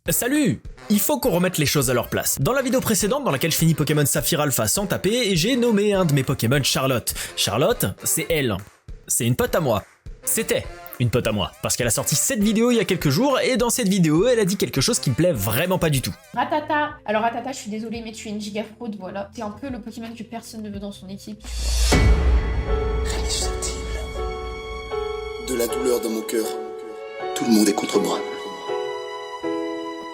Salut! Il faut qu'on remette les choses à leur place. Dans la vidéo précédente, dans laquelle je finis Pokémon Saphir Alpha sans taper, j'ai nommé un de mes Pokémon Charlotte. Charlotte, c'est elle. C'est une pote à moi. C'était une pote à moi, parce qu'elle a sorti cette vidéo il y a quelques jours, et dans cette vidéo, elle a dit quelque chose qui me plaît vraiment pas du tout. Ratata. Alors Ratata, je suis désolée, mais tu es une giga fraude, voilà. C'est un peu le Pokémon que personne ne veut dans son équipe. Rien n'est subtil. De la douleur dans mon cœur. Tout le monde est contre moi.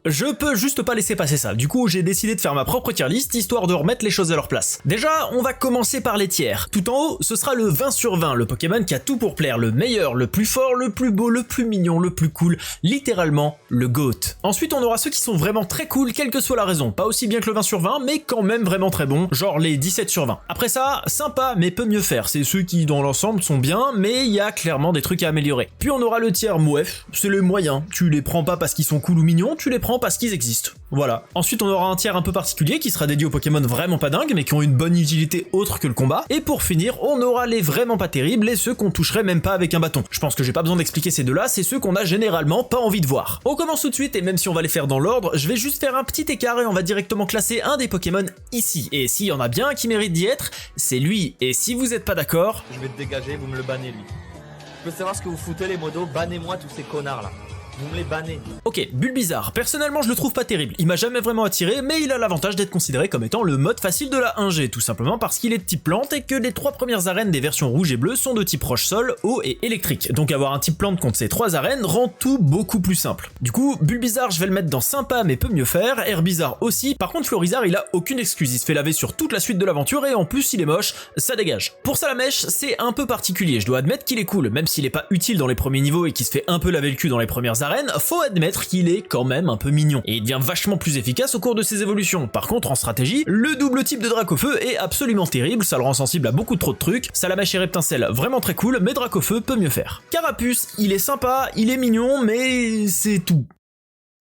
Je peux juste pas laisser passer ça, du coup j'ai décidé de faire ma propre tier list histoire de remettre les choses à leur place. Déjà, on va commencer par les tiers. Tout en haut, ce sera le 20 sur 20, le Pokémon qui a tout pour plaire, le meilleur, le plus fort, le plus beau, le plus mignon, le plus cool, littéralement le GOAT. Ensuite on aura ceux qui sont vraiment très cool, quelle que soit la raison, pas aussi bien que le 20 sur 20, mais quand même vraiment très bon, genre les 17 sur 20. Après ça, sympa mais peut mieux faire, c'est ceux qui dans l'ensemble sont bien, mais il y a clairement des trucs à améliorer. Puis on aura le tiers mouef, c'est les moyens, tu les prends pas parce qu'ils sont cool ou mignons, tu les prends parce qu'ils existent. Voilà. Ensuite on aura un tiers un peu particulier qui sera dédié aux Pokémon vraiment pas dingues mais qui ont une bonne utilité autre que le combat. Et pour finir, on aura les vraiment pas terribles et ceux qu'on toucherait même pas avec un bâton. Je pense que j'ai pas besoin d'expliquer ces deux-là, c'est ceux qu'on a généralement pas envie de voir. On commence tout de suite et même si on va les faire dans l'ordre, je vais juste faire un petit écart et on va directement classer un des Pokémon ici. Et s'il y en a bien un qui mérite d'y être, c'est lui. Et si vous êtes pas d'accord... Je vais te dégager, vous me le bannez lui. Je peux savoir ce que vous foutez les modos, bannez-moi tous ces connards là. Vous me les bannez. Ok, Bulbizarre, personnellement je le trouve pas terrible, il m'a jamais vraiment attiré, mais il a l'avantage d'être considéré comme étant le mode facile de la 1G, tout simplement parce qu'il est de type plante et que les 3 premières arènes des versions rouge et bleu sont de type roche-sol, eau et électrique. Donc avoir un type plante contre ces 3 arènes rend tout beaucoup plus simple. Du coup, Bulbizarre je vais le mettre dans sympa mais peut mieux faire, Herbizarre aussi, par contre Florizarre il a aucune excuse, il se fait laver sur toute la suite de l'aventure et en plus il est moche, ça dégage. Pour Salamèche, c'est un peu particulier, je dois admettre qu'il est cool, même s'il est pas utile dans les premiers niveaux et qu'il se fait un peu laver le cul dans les premières arènes, faut admettre qu'il est quand même un peu mignon, et il devient vachement plus efficace au cours de ses évolutions. Par contre en stratégie, le double type de Dracofeu est absolument terrible, ça le rend sensible à beaucoup trop de trucs, Salamèche et Reptincelle vraiment très cool, mais Dracofeu peut mieux faire. Carapuce, il est sympa, il est mignon, mais c'est tout.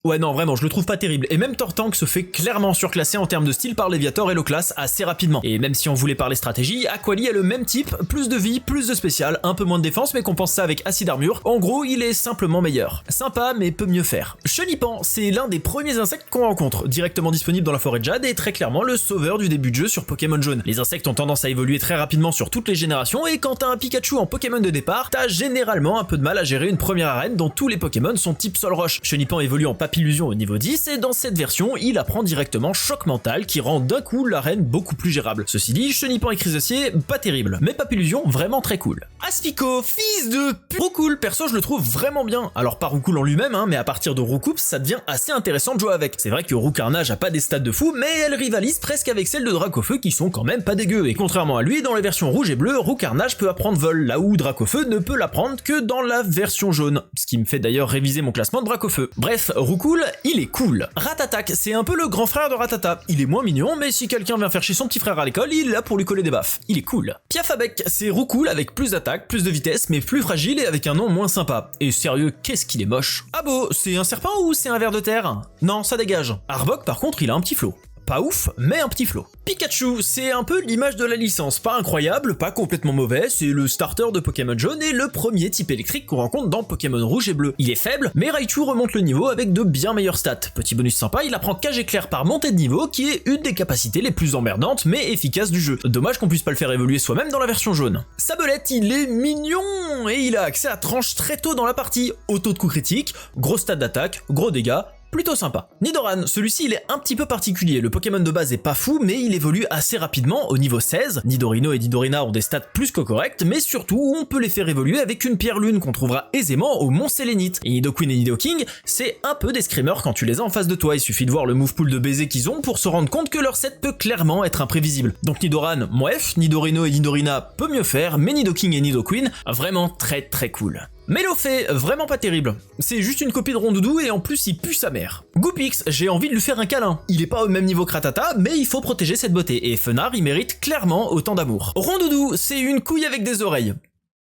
Ouais non vraiment je le trouve pas terrible, et même Tortank se fait clairement surclasser en termes de style par Léviator et Loclas assez rapidement. Et même si on voulait parler stratégie, Aquali a le même type, plus de vie, plus de spécial, un peu moins de défense mais compense ça avec acide armure, en gros il est simplement meilleur. Sympa mais peut mieux faire. Chenipan, c'est l'un des premiers insectes qu'on rencontre, directement disponible dans la forêt de Jade et très clairement le sauveur du début de jeu sur Pokémon Jaune. Les insectes ont tendance à évoluer très rapidement sur toutes les générations et quand t'as un Pikachu en Pokémon de départ, t'as généralement un peu de mal à gérer une première arène dont tous les Pokémon sont type sol roche. Chenipan évolue en Papillusion au niveau 10 et dans cette version il apprend directement Choc Mental qui rend d'un coup l'arène beaucoup plus gérable. Ceci dit, Chenipan et Crisocier pas terrible, mais Papillusion vraiment très cool. Aspico, fils de Roucoule, perso je le trouve vraiment bien. Alors pas Roucoule en lui-même mais à partir de Roucoups ça devient assez intéressant de jouer avec. C'est vrai que Roucarnage a pas des stats de fou mais elle rivalise presque avec celles de Dracofeu qui sont quand même pas dégueu, et contrairement à lui dans les versions rouge et bleu, Roucarnage peut apprendre Vol là où Dracofeu ne peut l'apprendre que dans la version jaune, ce qui me fait d'ailleurs réviser mon classement de Dracofeu. Bref, Roucoule, il est cool. Ratatak, c'est un peu le grand frère de Ratata. Il est moins mignon, mais si quelqu'un vient faire chier son petit frère à l'école, il est là pour lui coller des baffes. Il est cool. Piafabec, c'est Roucoule avec plus d'attaque, plus de vitesse, mais plus fragile et avec un nom moins sympa. Et sérieux, qu'est-ce qu'il est moche. Abo, c'est un serpent ou c'est un ver de terre? Non, ça dégage. Arbok, par contre, il a un petit flot. Pas ouf, mais un petit flow. Pikachu, c'est un peu l'image de la licence, pas incroyable, pas complètement mauvais, c'est le starter de Pokémon Jaune et le premier type électrique qu'on rencontre dans Pokémon Rouge et Bleu. Il est faible, mais Raichu remonte le niveau avec de bien meilleures stats. Petit bonus sympa, il apprend Cage Éclair par montée de niveau, qui est une des capacités les plus emmerdantes mais efficaces du jeu. Dommage qu'on puisse pas le faire évoluer soi-même dans la version jaune. Sabelette, il est mignon, et il a accès à tranche très tôt dans la partie. Auto de coup critique, gros stats d'attaque, gros dégâts, plutôt sympa. Nidoran, celui-ci il est un petit peu particulier, le Pokémon de base est pas fou mais il évolue assez rapidement au niveau 16, Nidorino et Nidorina ont des stats plus que correctes, mais surtout on peut les faire évoluer avec une pierre lune qu'on trouvera aisément au Mont Sélénite. Et Nidoqueen et Nidoking, c'est un peu des screamers quand tu les as en face de toi, il suffit de voir le move pool de baiser qu'ils ont pour se rendre compte que leur set peut clairement être imprévisible. Donc Nidoran, mouef, Nidorino et Nidorina peut mieux faire, mais Nidoking et Nidoqueen, vraiment très très cool. Mélofée, vraiment pas terrible. C'est juste une copie de Rondoudou et en plus il pue sa mère. Goopix, j'ai envie de lui faire un câlin. Il est pas au même niveau que Ratata, mais il faut protéger cette beauté, et Fenard il mérite clairement autant d'amour. Rondoudou, c'est une couille avec des oreilles.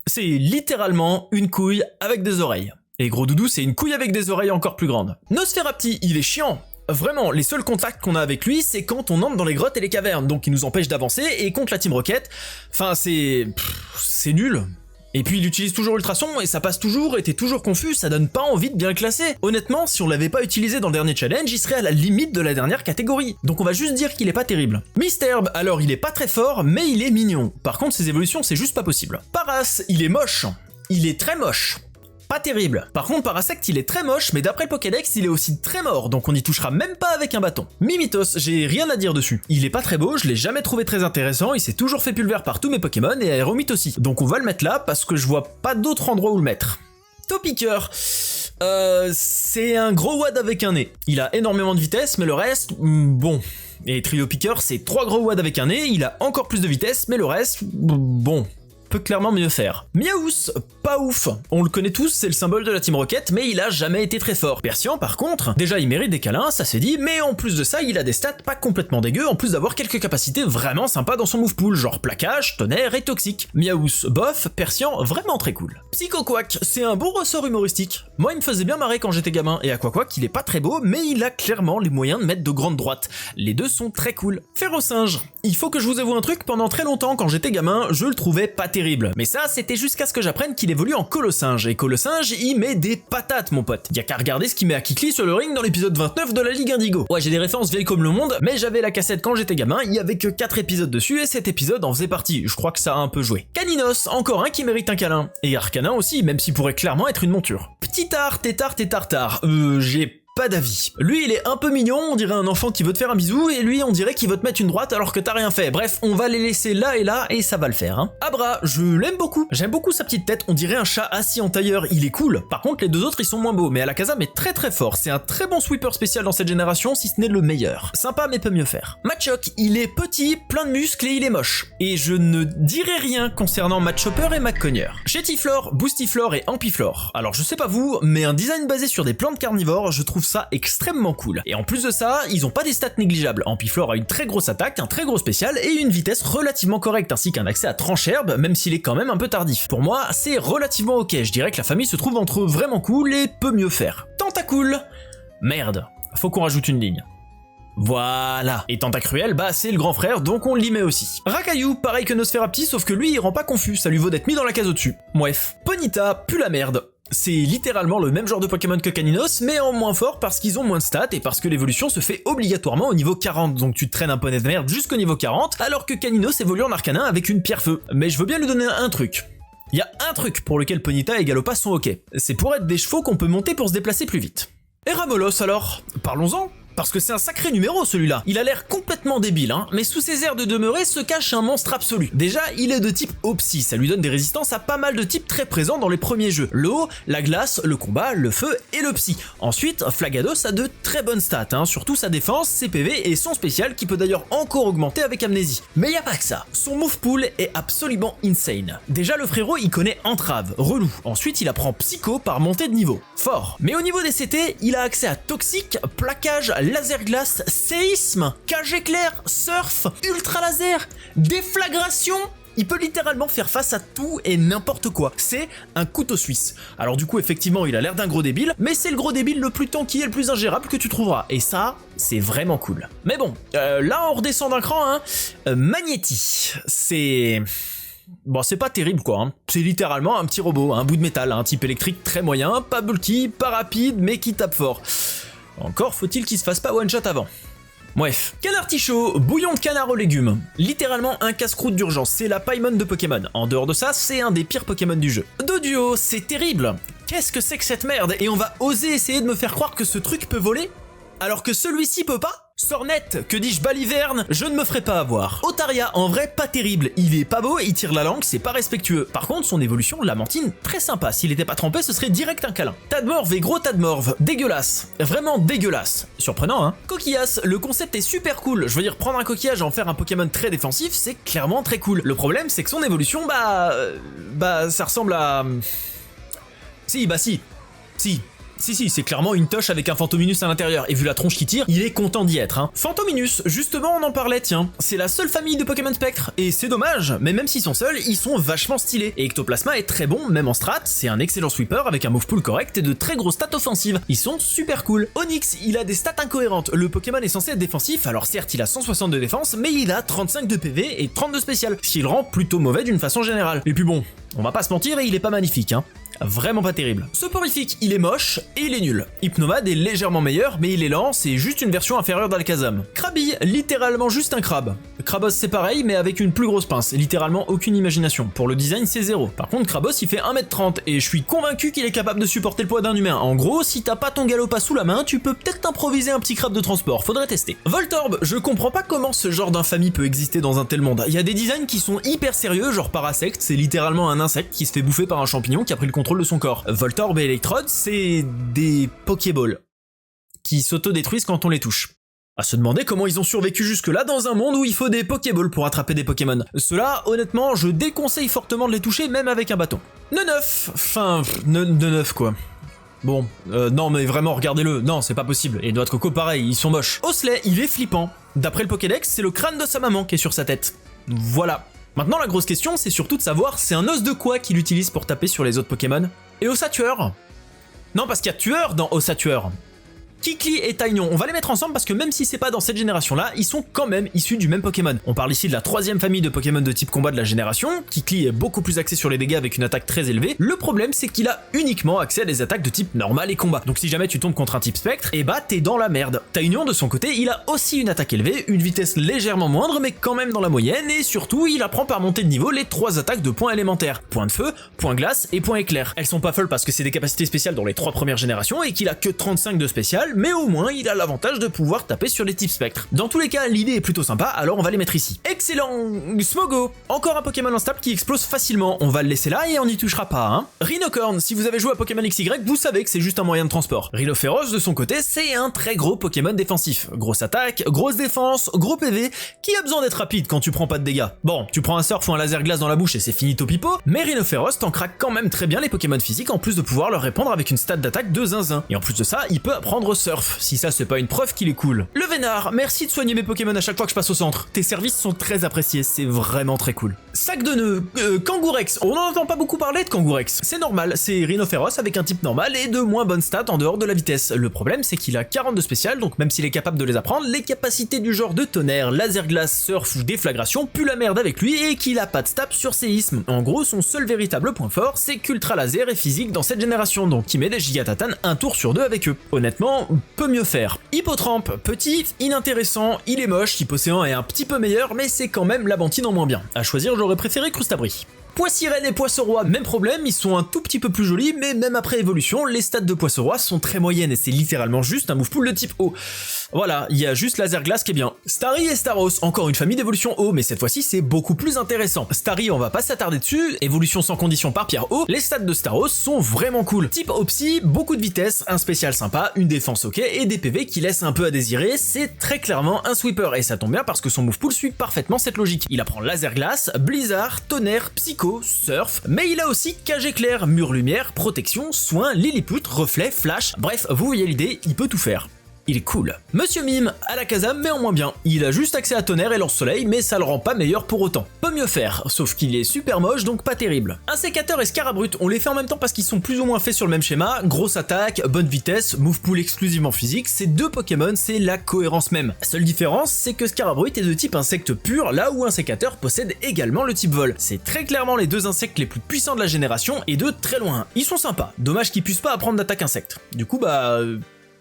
C'est littéralement une couille avec des oreilles. Et Gros Doudou, c'est une couille avec des oreilles encore plus grandes. Nosferapti, il est chiant. Vraiment, les seuls contacts qu'on a avec lui, c'est quand on entre dans les grottes et les cavernes, donc il nous empêche d'avancer, et contre la Team Rocket, enfin c'est nul. Et puis il utilise toujours Ultrason et ça passe toujours et t'es toujours confus, ça donne pas envie de bien le classer. Honnêtement, si on l'avait pas utilisé dans le dernier challenge, il serait à la limite de la dernière catégorie. Donc on va juste dire qu'il est pas terrible. Misterb, alors il est pas très fort, mais il est mignon. Par contre ses évolutions c'est juste pas possible. Paras, il est moche. Il est très moche. Pas terrible. Par contre Parasect il est très moche, mais d'après le Pokédex il est aussi très mort, donc on n'y touchera même pas avec un bâton. Mimitos, j'ai rien à dire dessus. Il est pas très beau, je l'ai jamais trouvé très intéressant, il s'est toujours fait pulvère par tous mes Pokémon et Aéromite aussi. Donc on va le mettre là parce que je vois pas d'autre endroit où le mettre. Topiqueur. C'est un gros WAD avec un nez. Il a énormément de vitesse, mais le reste, bon. Et Trio Piqueur, c'est 3 gros WAD avec un nez, il a encore plus de vitesse, mais le reste, bon. Peut clairement mieux faire. Miaous, pas ouf. On le connaît tous, c'est le symbole de la Team Rocket, mais il a jamais été très fort. Persian, par contre, déjà il mérite des câlins, ça c'est dit, mais en plus de ça, il a des stats pas complètement dégueux, en plus d'avoir quelques capacités vraiment sympas dans son move pool, genre plaquage, tonnerre et toxique. Miaous, bof, Persian, vraiment très cool. Psycho Quack, c'est un bon ressort humoristique. Moi, il me faisait bien marrer quand j'étais gamin, et Aquaquack, il est pas très beau, mais il a clairement les moyens de mettre de grandes droites. Les deux sont très cool. Férocinge, il faut que je vous avoue un truc, pendant très longtemps, quand j'étais gamin, je le trouvais pas terrible. Mais ça, c'était jusqu'à ce que j'apprenne qu'il évolue en Colossinge, et Colossinge, il met des patates, mon pote. Y'a qu'à regarder ce qu'il met à Kikli sur le ring dans l'épisode 29 de la Ligue Indigo. Ouais, j'ai des références vieilles comme le monde, mais j'avais la cassette quand j'étais gamin, il y avait que 4 épisodes dessus, et cet épisode en faisait partie. Je crois que ça a un peu joué. Caninos, encore un qui mérite un câlin. Et Arcanin aussi, même s'il pourrait clairement être une monture. Petit Tart et Tartare, j'ai pas d'avis. Lui, il est un peu mignon, on dirait un enfant qui veut te faire un bisou, et lui, on dirait qu'il veut te mettre une droite alors que t'as rien fait. Bref, on va les laisser là, et ça va le faire, hein. Abra, je l'aime beaucoup. J'aime beaucoup sa petite tête, on dirait un chat assis en tailleur, il est cool. Par contre, les deux autres, ils sont moins beaux, mais Alakazam est très très fort. C'est un très bon sweeper spécial dans cette génération, si ce n'est le meilleur. Sympa, mais peut mieux faire. Machoke, il est petit, plein de muscles, et il est moche. Et je ne dirai rien concernant Machopper et McCogner. Chetiflore, Boostiflore et Ampiflore. Alors, je sais pas vous, mais un design basé sur des plantes carnivores, je trouve ça extrêmement cool. Et en plus de ça, ils ont pas des stats négligeables. Ampiflore a une très grosse attaque, un très gros spécial et une vitesse relativement correcte, ainsi qu'un accès à tranche-herbe, même s'il est quand même un peu tardif. Pour moi, c'est relativement ok, je dirais que la famille se trouve entre eux vraiment cool et peut mieux faire. Tentacool, merde, faut qu'on rajoute une ligne. Voilà. Et Tentacruel, bah c'est le grand frère, donc on l'y met aussi. Rakayu, pareil que Nosferapti, sauf que lui il rend pas confus, ça lui vaut d'être mis dans la case au-dessus. Bref. Ponyta, pue la merde. C'est littéralement le même genre de Pokémon que Caninos, mais en moins fort parce qu'ils ont moins de stats et parce que l'évolution se fait obligatoirement au niveau 40, donc tu te traînes un poney de merde jusqu'au niveau 40, alors que Caninos évolue en Arcanin avec une pierre-feu. Mais je veux bien lui donner un truc. Il y a un truc pour lequel Ponyta et Galopa sont ok, c'est pour être des chevaux qu'on peut monter pour se déplacer plus vite. Et Ramolos alors, parlons-en. Parce que c'est un sacré numéro celui-là. Il a l'air complètement débile, hein, mais sous ses airs de demeurer se cache un monstre absolu. Déjà, il est de type Opsy, ça lui donne des résistances à pas mal de types très présents dans les premiers jeux. L'eau, la glace, le combat, le feu et le psy. Ensuite, Flagados a de très bonnes stats, hein, surtout sa défense, ses PV et son spécial qui peut d'ailleurs encore augmenter avec Amnésie. Mais y a pas que ça. Son move pool est absolument insane. Déjà, le frérot, il connaît Entrave, relou. Ensuite, il apprend Psycho par montée de niveau. Fort. Mais au niveau des CT, il a accès à Toxique, Plaquage, Laser Glace, Séisme, Cage Éclair, Surf, Ultra Laser, Déflagration. Il peut littéralement faire face à tout et n'importe quoi. C'est un couteau suisse. Alors du coup, effectivement, il a l'air d'un gros débile, mais c'est le gros débile le plus tanky et le plus ingérable que tu trouveras. Et ça, c'est vraiment cool. Mais bon, là on redescend d'un cran, hein. Magnéti, c'est... Bon, c'est pas terrible quoi, hein. C'est littéralement un petit robot, un bout de métal, un type électrique très moyen, pas bulky, pas rapide, mais qui tape fort. Encore faut-il qu'il se fasse pas one-shot avant. Bref, Canard Tichot, bouillon de canard aux légumes. Littéralement un casse-croûte d'urgence, c'est la Paimon de Pokémon. En dehors de ça, c'est un des pires Pokémon du jeu. Doduo, c'est terrible. Qu'est-ce que c'est que cette merde? Et on va oser essayer de me faire croire que ce truc peut voler? Alors que celui-ci peut pas? Sornette, que dis-je, Baliverne, je ne me ferai pas avoir. Otaria, en vrai, pas terrible. Il est pas beau, il tire la langue, c'est pas respectueux. Par contre, son évolution, Lamentine, très sympa. S'il était pas trempé, ce serait direct un câlin. Tadmorve et gros Tadmorve, dégueulasse. Vraiment dégueulasse. Surprenant, hein. Coquillasse, le concept est super cool. Je veux dire, prendre un coquillage et en faire un Pokémon très défensif, c'est clairement très cool. Le problème, c'est que son évolution, ça ressemble à... Si. Si, c'est clairement une toche avec un Fantominus à l'intérieur, et vu la tronche qui tire, il est content d'y être, hein. Fantominus, justement on en parlait, tiens. C'est la seule famille de Pokémon Spectre, et c'est dommage, mais même s'ils sont seuls, ils sont vachement stylés. Et Ectoplasma est très bon, même en strat, c'est un excellent sweeper avec un move pool correct et de très grosses stats offensives. Ils sont super cool. Onix, il a des stats incohérentes, le Pokémon est censé être défensif, alors certes il a 160 de défense, mais il a 35 de PV et 30 de spécial, ce qui le rend plutôt mauvais d'une façon générale. Et puis bon, on va pas se mentir, il est pas magnifique, hein. Vraiment pas terrible. Soporifique, il est moche et il est nul. Hypnomade est légèrement meilleur, mais il est lent, c'est juste une version inférieure d'Alakazam. Krabi, littéralement juste un crabe. Krabos c'est pareil, mais avec une plus grosse pince, littéralement aucune imagination. Pour le design c'est 0. Par contre Krabos il fait 1m30 et je suis convaincu qu'il est capable de supporter le poids d'un humain. En gros, si t'as pas ton Galopas sous la main, tu peux peut-être improviser un petit crabe de transport, faudrait tester. Voltorb, je comprends pas comment ce genre d'infamie peut exister dans un tel monde. Il y a des designs qui sont hyper sérieux, genre Parasect, c'est littéralement un insecte qui se fait bouffer par un champignon qui a pris le contrôle de son corps. Voltorb et Electrode, c'est des Pokéballs qui s'autodétruisent quand on les touche. À se demander comment ils ont survécu jusque-là dans un monde où il faut des Pokéballs pour attraper des Pokémon. Ceux-là, honnêtement, je déconseille fortement de les toucher même avec un bâton. Neuf, enfin, neuf quoi. Bon, non mais vraiment regardez-le, non c'est pas possible. Et Noix de Coco pareil, ils sont moches. Osley, il est flippant. D'après le Pokédex, c'est le crâne de sa maman qui est sur sa tête. Voilà. Maintenant la grosse question, c'est surtout de savoir c'est un os de quoi qu'il utilise pour taper sur les autres Pokémon. Et Ossatueur? Non, parce qu'il y a tueur dans Ossatueur. Kikli et Taignon, on va les mettre ensemble parce que même si c'est pas dans cette génération-là, ils sont quand même issus du même Pokémon. On parle ici de la troisième famille de Pokémon de type combat de la génération. Kikli est beaucoup plus axé sur les dégâts avec une attaque très élevée. Le problème, c'est qu'il a uniquement accès à des attaques de type normal et combat. Donc si jamais tu tombes contre un type spectre, et bah t'es dans la merde. Taignon, de son côté, il a aussi une attaque élevée, une vitesse légèrement moindre, mais quand même dans la moyenne, et surtout, il apprend par monter de niveau les 3 attaques de points élémentaires. Point de feu, point glace et point éclair. Elles sont pas folles parce que c'est des capacités spéciales dans les 3 premières générations et qu'il a que 35 de spécial, mais au moins il a l'avantage de pouvoir taper sur les types spectres. Dans tous les cas, l'idée est plutôt sympa, alors on va les mettre ici. Excellent! Smogo! Encore un Pokémon instable qui explose facilement, on va le laisser là et on n'y touchera pas, hein. Rhinocorn, si vous avez joué à Pokémon XY, vous savez que c'est juste un moyen de transport. Rhinophéros, de son côté, c'est un très gros Pokémon défensif. Grosse attaque, grosse défense, gros PV, qui a besoin d'être rapide quand tu prends pas de dégâts. Bon, tu prends un surf ou un laser glace dans la bouche et c'est finito pipo, mais Rhinophéros t'en craque quand même très bien les Pokémon physiques en plus de pouvoir leur répondre avec une stat d'attaque de zinzin. Et en plus de ça, il peut apprendre surf, si ça c'est pas une preuve qu'il est cool. Le Vénard, merci de soigner mes Pokémon à chaque fois que je passe au centre. Tes services sont très appréciés, c'est vraiment très cool. Sac de nœuds, Kangourex, on n'en entend pas beaucoup parler de Kangourex. C'est normal, c'est Rhinophéros avec un type normal et de moins bonnes stats en dehors de la vitesse. Le problème c'est qu'il a 40 de spécial, donc même s'il est capable de les apprendre, les capacités du genre de tonnerre, laser glace, surf ou déflagration puent la merde avec lui et qu'il a pas de stats sur séisme. En gros, son seul véritable point fort, c'est qu'ultra laser est physique dans cette génération, donc il met des gigatatanes un tour sur 2 avec eux. Honnêtement, peut mieux faire. Hippotrampe, petit, inintéressant, il est moche, Hypocéan est un petit peu meilleur, mais c'est quand même Labantine en moins bien. À choisir, j'aurais préféré Crustabri. Poissirène et Poisson-Roi, même problème, ils sont un tout petit peu plus jolis, mais même après évolution, les stats de Poisson-Roi sont très moyennes et c'est littéralement juste un move pool de type eau. Voilà, il y a juste Laser Glace qui est bien. Starry et Staros, encore une famille d'évolution eau, mais cette fois-ci c'est beaucoup plus intéressant. Starry, on va pas s'attarder dessus, évolution sans condition par pierre eau, les stats de Staros sont vraiment cool. Type Opsy, beaucoup de vitesse, un spécial sympa, une défense ok et des PV qui laissent un peu à désirer, c'est très clairement un sweeper et ça tombe bien parce que son move pool suit parfaitement cette logique. Il apprend Laser Glace, Blizzard, Tonnerre, Psycho, Surf, mais il a aussi Cage Éclair, Mur Lumière, Protection, Soin, Lilliput, Reflet, Flash, bref, vous voyez l'idée, il peut tout faire. Il est cool. Monsieur Mime, Alakazam, mais en moins bien. Il a juste accès à Tonnerre et Lance-Soleil, mais ça le rend pas meilleur pour autant. Peut mieux faire, sauf qu'il est super moche, donc pas terrible. Un sécateur et Scarabrut, on les fait en même temps parce qu'ils sont plus ou moins faits sur le même schéma. Grosse attaque, bonne vitesse, move pool exclusivement physique, ces deux Pokémon, c'est la cohérence même. La seule différence, c'est que Scarabrut est de type insecte pur, là où un sécateur possède également le type vol. C'est très clairement les deux insectes les plus puissants de la génération, et de très loin. Ils sont sympas, dommage qu'ils puissent pas apprendre d'attaque insecte. Du coup,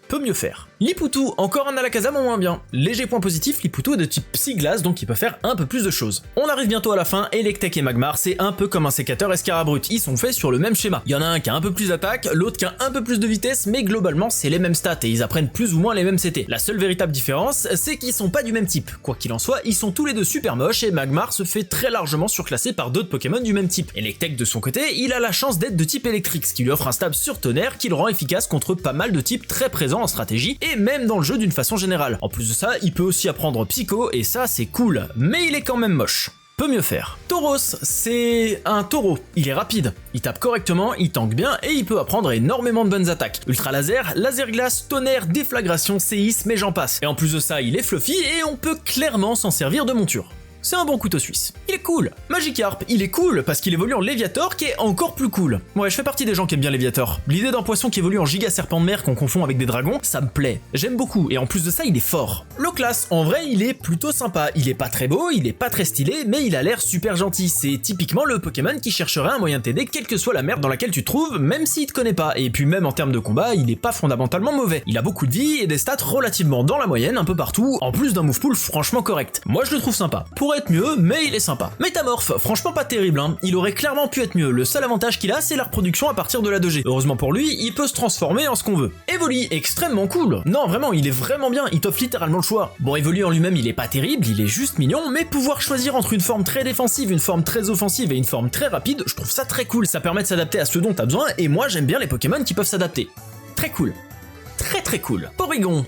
peut mieux faire. Lipoutou, encore un Alakazam en moins bien. Léger point positif, Lipoutou est de type Psy-Glace, donc il peut faire un peu plus de choses. On arrive bientôt à la fin, Electek et Magmar, c'est un peu comme un sécateur et Scarabrut, ils sont faits sur le même schéma. Il y en a un qui a un peu plus d'attaque, l'autre qui a un peu plus de vitesse, mais globalement c'est les mêmes stats et ils apprennent plus ou moins les mêmes CT. La seule véritable différence, c'est qu'ils sont pas du même type. Quoi qu'il en soit, ils sont tous les deux super moches et Magmar se fait très largement surclasser par d'autres Pokémon du même type. Electek de son côté, il a la chance d'être de type électrique, ce qui lui offre un stab sur Tonnerre qui le rend efficace contre pas mal de types très présents en stratégie et même dans le jeu d'une façon générale. En plus de ça, il peut aussi apprendre Psycho et ça c'est cool, mais il est quand même moche. peut mieux faire. Tauros, c'est un taureau. Il est rapide, il tape correctement, il tank bien et il peut apprendre énormément de bonnes attaques. Ultra laser, laser glace, tonnerre, déflagration, séisme et j'en passe. Et en plus de ça, il est fluffy et on peut clairement s'en servir de monture. C'est un bon couteau suisse. Il est cool. Magikarp, il est cool parce qu'il évolue en Léviator qui est encore plus cool. Ouais, je fais partie des gens qui aiment bien Léviator. L'idée d'un poisson qui évolue en giga serpent de mer qu'on confond avec des dragons, ça me plaît. J'aime beaucoup et en plus de ça, il est fort. Loclas, en vrai, il est plutôt sympa. Il est pas très beau, il est pas très stylé, mais il a l'air super gentil. C'est typiquement le Pokémon qui chercherait un moyen de t'aider quelle que soit la merde dans laquelle tu te trouves, même s'il te connaît pas. Et puis même en termes de combat, il est pas fondamentalement mauvais. Il a beaucoup de vie et des stats relativement dans la moyenne un peu partout, en plus d'un move pool franchement correct. Moi je le trouve sympa. Pour être mieux, mais il est sympa. Métamorphe, franchement pas terrible, hein. Il aurait clairement pu être mieux. Le seul avantage qu'il a, c'est la reproduction à partir de la 2G. Heureusement pour lui, il peut se transformer en ce qu'on veut. Evoli, extrêmement cool. Non, vraiment, il est vraiment bien. Il t'offre littéralement le choix. Bon, Evoli en lui-même, il est pas terrible, il est juste mignon, mais pouvoir choisir entre une forme très défensive, une forme très offensive et une forme très rapide, je trouve ça très cool. Ça permet de s'adapter à ce dont t'as besoin, et moi j'aime bien les Pokémon qui peuvent s'adapter. Très cool. Très cool. Porygon.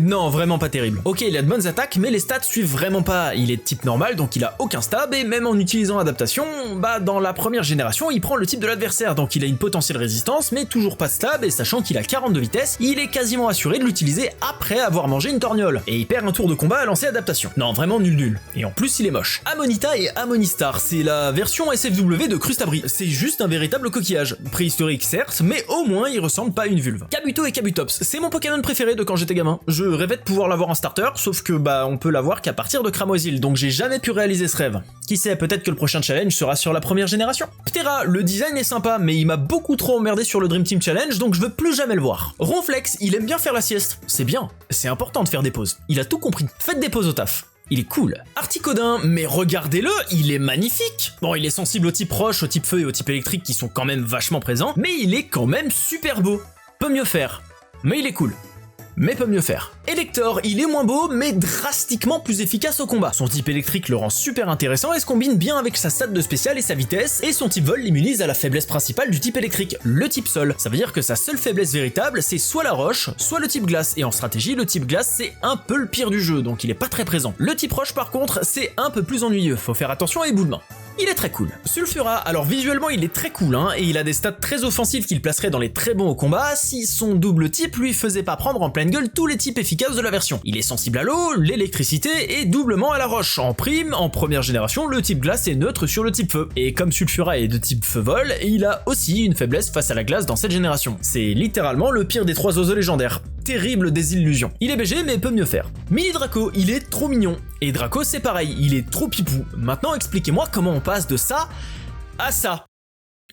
Non, vraiment pas terrible. Ok, il a de bonnes attaques, mais les stats suivent vraiment pas. Il est de type normal, donc il a aucun stab, et même en utilisant adaptation, bah dans la première génération, il prend le type de l'adversaire, donc il a une potentielle résistance, mais toujours pas de stab, et sachant qu'il a 40 de vitesse, il est quasiment assuré de l'utiliser après avoir mangé une torgnole. Et il perd un tour de combat à lancer adaptation. Non, vraiment nul. Et en plus, il est moche. Amonita et Amonistar, c'est la version SFW de Crustabri. C'est juste un véritable coquillage. Préhistorique certes, mais au moins il ressemble pas à une vulve. Kabuto et Kabutops, c'est mon Pokémon préféré de quand j'étais gamin. Je rêvais de pouvoir l'avoir en starter, sauf que bah on peut l'avoir qu'à partir de Cramoisil, donc j'ai jamais pu réaliser ce rêve. Qui sait, peut-être que le prochain challenge sera sur la première génération. Ptera, le design est sympa, mais il m'a beaucoup trop emmerdé sur le Dream Team Challenge, donc je veux plus jamais le voir. Ronflex, il aime bien faire la sieste. C'est bien, c'est important de faire des pauses. Il a tout compris. Faites des pauses au taf. Il est cool. Articodin, mais regardez-le, il est magnifique. Bon, il est sensible au type roche, au type feu et au type électrique qui sont quand même vachement présents, mais il est quand même super beau. Peut mieux faire, mais il est cool. Mais peut mieux faire. Elector, il est moins beau, mais drastiquement plus efficace au combat. Son type électrique le rend super intéressant et se combine bien avec sa stat de spécial et sa vitesse, et son type vol l'immunise à la faiblesse principale du type électrique, le type sol. Ça veut dire que sa seule faiblesse véritable, c'est soit la roche, soit le type glace, et en stratégie, le type glace, c'est un peu le pire du jeu, donc il est pas très présent. Le type roche, par contre, c'est un peu plus ennuyeux, faut faire attention à éboulement. Il est très cool. Sulfura, alors visuellement il est très cool, hein, et il a des stats très offensives qu'il placerait dans les très bons au combat si son double type lui faisait pas prendre en pleine gueule tous les types efficaces de la version. Il est sensible à l'eau, l'électricité et doublement à la roche. En prime, en première génération, le type glace est neutre sur le type feu. Et comme Sulfura est de type feu-vol, il a aussi une faiblesse face à la glace dans cette génération. C'est littéralement le pire des trois oiseaux légendaires. Terrible désillusion. Il est BG mais peut mieux faire. Mini Draco, il est trop mignon. Et Draco c'est pareil, il est trop pipou. Maintenant expliquez-moi comment on passe de ça à ça.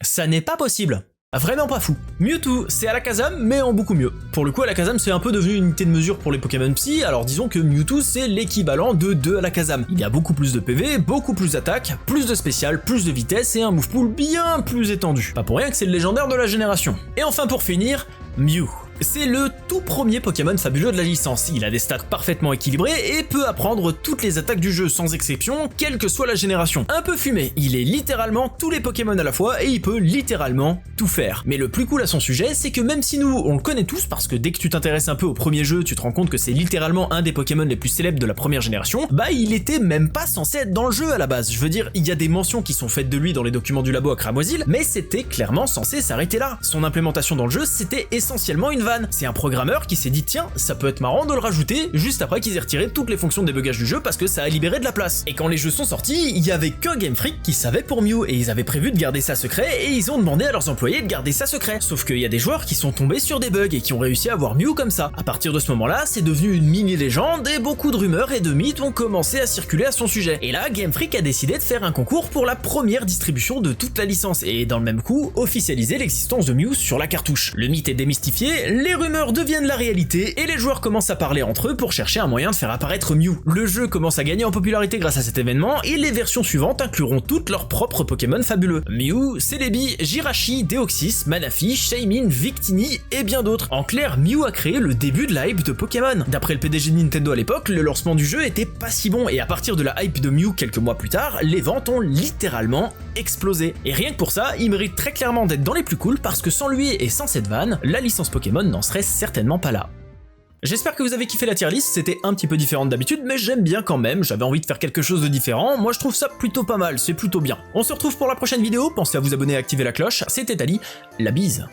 Ça n'est pas possible. Vraiment pas fou. Mewtwo, c'est Alakazam, mais en beaucoup mieux. Pour le coup, Alakazam, c'est un peu devenu une unité de mesure pour les Pokémon Psy, alors disons que Mewtwo, c'est l'équivalent de 2 Alakazam. Il y a beaucoup plus de PV, beaucoup plus d'attaques, plus de spécial, plus de vitesse et un move pool bien plus étendu. Pas pour rien que c'est le légendaire de la génération. Et enfin pour finir, Mew. C'est le tout premier Pokémon fabuleux de la licence, il a des stats parfaitement équilibrés et peut apprendre toutes les attaques du jeu sans exception, quelle que soit la génération. Un peu fumé, il est littéralement tous les Pokémon à la fois et il peut littéralement tout faire. Mais le plus cool à son sujet, c'est que même si nous, on le connaît tous, parce que dès que tu t'intéresses un peu au premier jeu, tu te rends compte que c'est littéralement un des Pokémon les plus célèbres de la première génération, bah il était même pas censé être dans le jeu à la base. Je veux dire, il y a des mentions qui sont faites de lui dans les documents du labo à Cramoisil, mais c'était clairement censé s'arrêter là. Son implémentation dans le jeu, c'était essentiellement une vanne. C'est un programmeur qui s'est dit tiens, ça peut être marrant de le rajouter juste après qu'ils aient retiré toutes les fonctions de débugage du jeu parce que ça a libéré de la place. Et quand les jeux sont sortis, il y avait que Game Freak qui savait pour Mew et ils avaient prévu de garder ça secret et ils ont demandé à leurs employés de garder ça secret. Sauf qu'il y a des joueurs qui sont tombés sur des bugs et qui ont réussi à avoir Mew comme ça. À partir de ce moment-là, c'est devenu une mini-légende et beaucoup de rumeurs et de mythes ont commencé à circuler à son sujet. Et là, Game Freak a décidé de faire un concours pour la première distribution de toute la licence et dans le même coup, officialiser l'existence de Mew sur la cartouche. Le mythe est démystifié, les rumeurs deviennent la réalité et les joueurs commencent à parler entre eux pour chercher un moyen de faire apparaître Mew. Le jeu commence à gagner en popularité grâce à cet événement et les versions suivantes incluront toutes leurs propres Pokémon fabuleux. Mew, Celebi, Jirachi, Deoxys, Manaphy, Shaymin, Victini et bien d'autres. En clair, Mew a créé le début de la hype de Pokémon. D'après le PDG de Nintendo à l'époque, le lancement du jeu était pas si bon et à partir de la hype de Mew quelques mois plus tard, les ventes ont littéralement explosé. Et rien que pour ça, il mérite très clairement d'être dans les plus cool parce que sans lui et sans cette vanne, la licence Pokémon n'en serait certainement pas là. J'espère que vous avez kiffé la tier list, c'était un petit peu différent d'habitude, mais j'aime bien quand même, j'avais envie de faire quelque chose de différent, moi je trouve ça plutôt pas mal, c'est plutôt bien. On se retrouve pour la prochaine vidéo, pensez à vous abonner et activer la cloche, c'était Ali, la bise.